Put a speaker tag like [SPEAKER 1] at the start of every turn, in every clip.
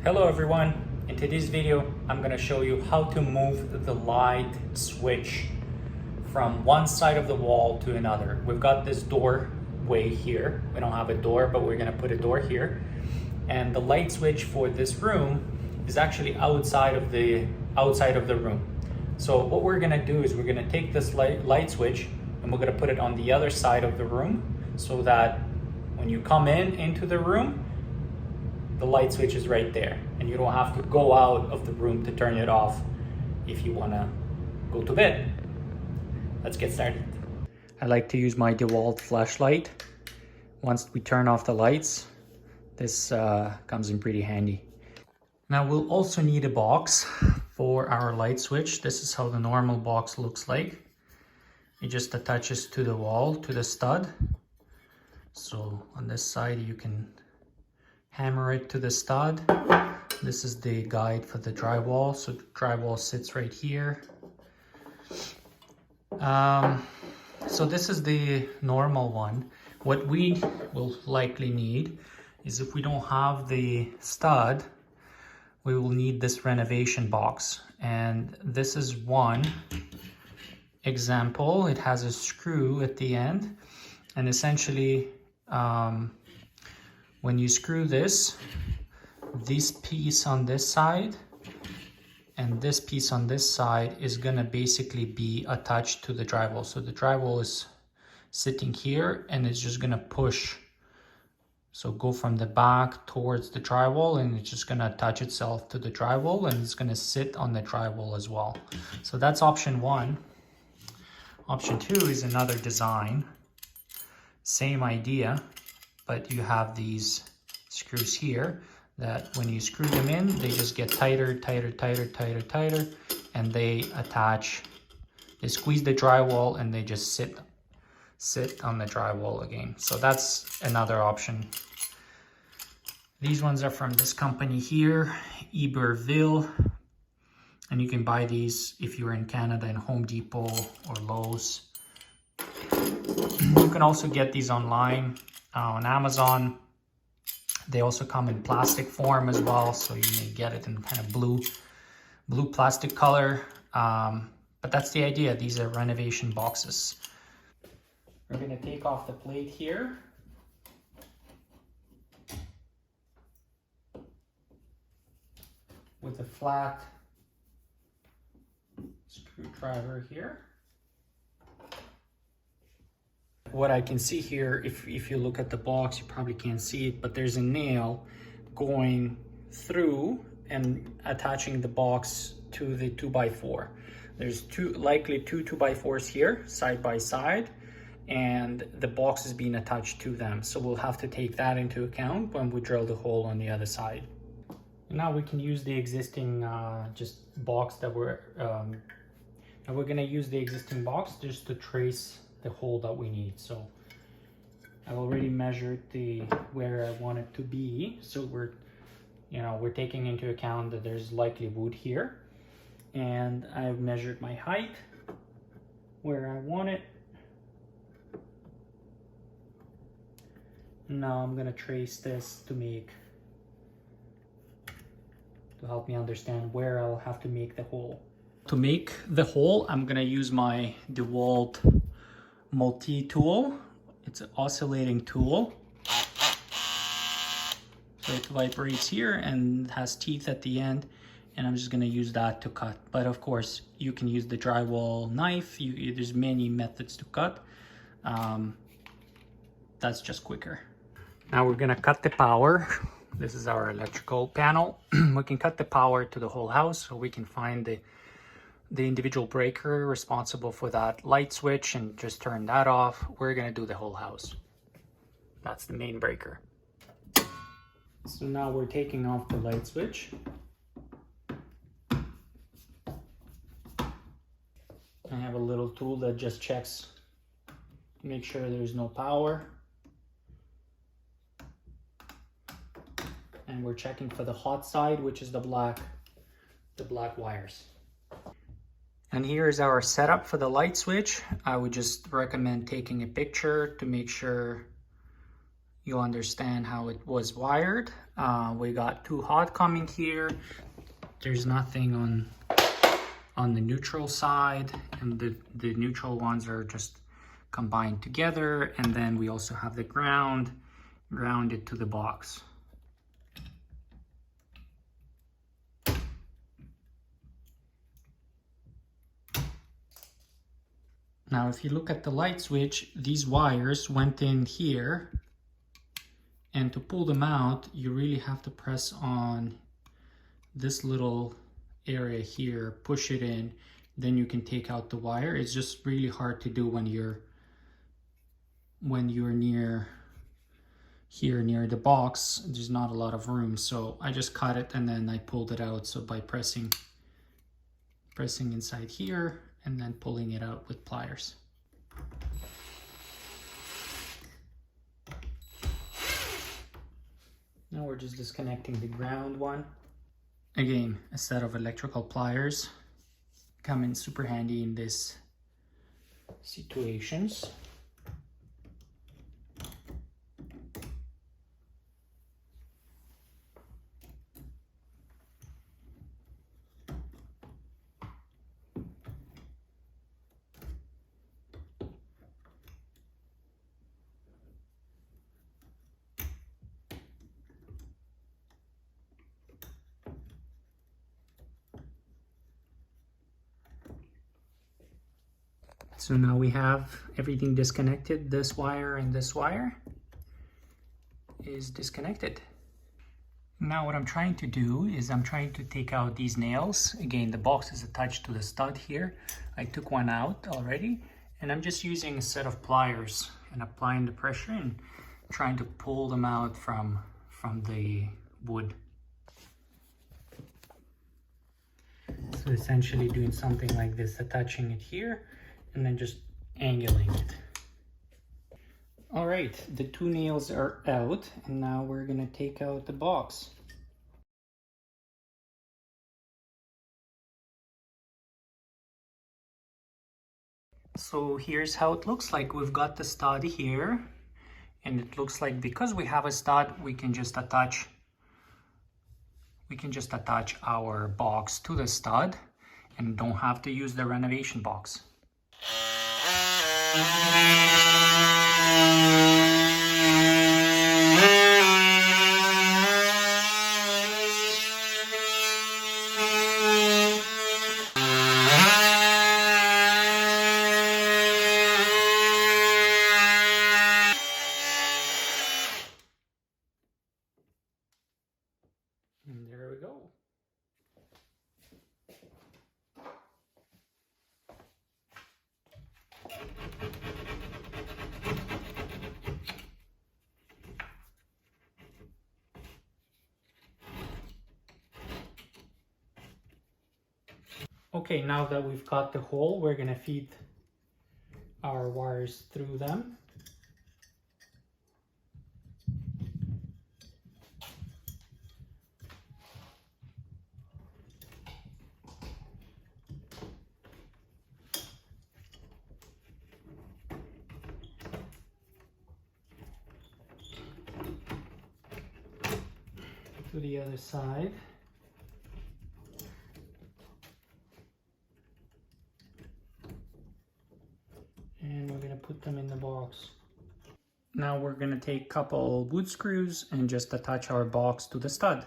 [SPEAKER 1] Hello everyone, in today's video I'm going to show you how to move the light switch from one side of the wall to another. We've got this doorway here. We don't have a door, but we're going to put a door here. And the light switch for this room is actually outside of the room. So what we're going to do is we're going to take this light switch and we're going to put it on the other side of the room so that when you come into the room, the light switch is right there and you don't have to go out of the room to turn it off if you want to go to bed. Let's get started. I like to use my DeWalt flashlight. Once we turn off the lights, this comes in pretty handy. Now we'll also need a box for our light switch. This is how the normal box looks like. It just attaches to the wall, to the stud. So on this side you can hammer it to the stud. This is the guide for the drywall. So the drywall sits right here. So this is the normal one. What we will likely need is, if we don't have the stud, we will need this renovation box. And this is one example. It has a screw at the end, and essentially when you screw this piece on this side and this piece on this side is gonna basically be attached to the drywall. So the drywall is sitting here and it's just gonna push. So go from the back towards the drywall and it's just gonna attach itself to the drywall and it's gonna sit on the drywall as well. So that's option one. Option two is another design. Same idea, but you have these screws here that when you screw them in, they just get tighter, tighter, tighter, tighter, tighter, and they attach, they squeeze the drywall and they just sit on the drywall again. So that's another option. These ones are from this company here, Iberville, and you can buy these if you're in Canada in Home Depot or Lowe's. You can also get these online on Amazon. They also come in plastic form as well, so you may get it in kind of blue plastic color. But that's the idea. These are renovation boxes. We're going to take off the plate here. With a flat screwdriver here. What I can see here, if you look at the box, you probably can't see it, but there's a nail going through and attaching the box to the 2x4. There's likely two 2x4s here, side by side, and the box is being attached to them. So we'll have to take that into account when we drill the hole on the other side. And now we can use the existing just box that we're gonna use the existing box just to trace the hole that we need. So I've already measured where I want it to be. So we're taking into account that there's likely wood here, and I've measured my height where I want it. Now I'm gonna trace this to help me understand where I'll have to make the hole. To make the hole, I'm gonna use my DeWalt multi-tool. It's an oscillating tool. So it vibrates here and has teeth at the end, and I'm just gonna use that to cut. But of course, you can use the drywall knife. There's many methods to cut. That's just quicker. Now we're gonna cut the power. This is our electrical panel. We can cut the power to the whole house, so we can find the individual breaker responsible for that light switch and just turn that off. We're gonna do the whole house. That's the main breaker. So now we're taking off the light switch. I have a little tool that just checks to make sure there's no power. And we're checking for the hot side, which is the black wires. And here's our setup for the light switch. I would just recommend taking a picture to make sure you'll understand how it was wired. We got 2 hot coming here. There's nothing on the neutral side, and the neutral ones are just combined together. And then we also have the grounded to the box. Now, if you look at the light switch, these wires went in here, and to pull them out, you really have to press on this little area here, push it in, then you can take out the wire. It's just really hard to do when you're near here, near the box. There's not a lot of room, so I just cut it and then I pulled it out. So by pressing inside here and then pulling it out with pliers. Now we're just disconnecting the ground one. Again, a set of electrical pliers come in super handy in these situations. So now we have everything disconnected. This wire and this wire is disconnected. Now what I'm trying to do is I'm trying to take out these nails. Again, the box is attached to the stud here. I took one out already, and I'm just using a set of pliers and applying the pressure and trying to pull them out from the wood. So essentially doing something like this, attaching it here and then just angling it. All right, the 2 nails are out, and now we're gonna take out the box. So here's how it looks like. We've got the stud here, and it looks like because we have a stud, we can just attach our box to the stud and don't have to use the renovation box. And there we go. Okay, now that we've got the hole, we're gonna feed our wires through them. To the other side. And we're going to put them in the box. Now we're going to take a couple wood screws and just attach our box to the stud.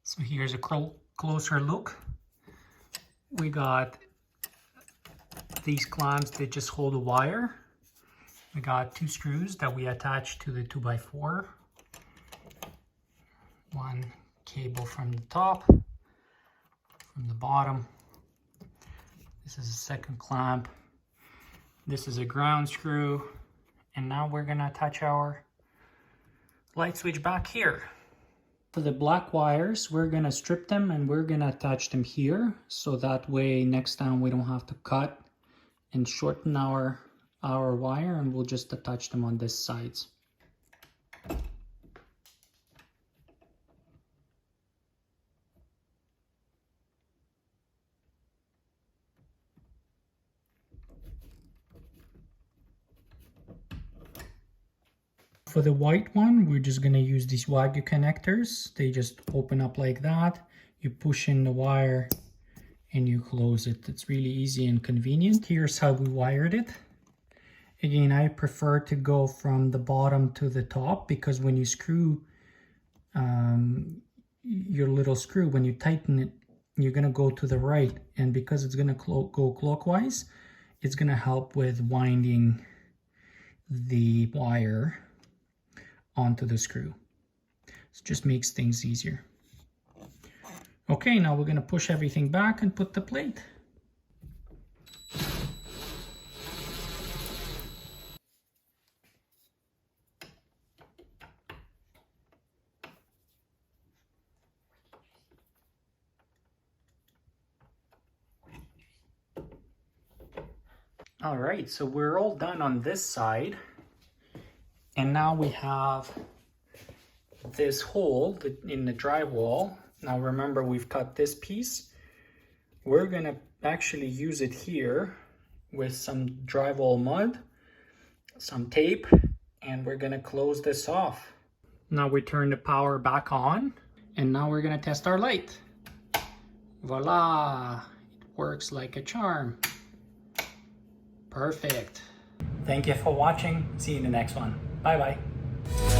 [SPEAKER 1] So here's a closer look. We got these clamps that just hold the wire. We got 2 screws that we attach to the 2x4. One cable from the top, from the bottom. This is a second clamp. This is a ground screw. And now we're gonna attach our light switch back here. For the black wires, we're gonna strip them and we're gonna attach them here, so that way next time we don't have to cut and shorten our wire, and we'll just attach them on this sides. For the white one, we're just gonna use these Wagyu connectors. They just open up like that. You push in the wire and you close it. It's really easy and convenient. Here's how we wired it. Again, I prefer to go from the bottom to the top, because when you screw your little screw, when you tighten it, you're gonna go to the right, and because it's gonna go clockwise, it's gonna help with winding the wire onto the screw. It just makes things easier. Okay, now we're gonna push everything back and put the plate. All right, so we're all done on this side. And now we have this hole in the drywall. Now remember, we've cut this piece. We're gonna actually use it here with some drywall mud, some tape, and we're gonna close this off. Now we turn the power back on, and now we're gonna test our light. Voila, it works like a charm. Perfect. Thank you for watching. See you in the next one. Bye bye.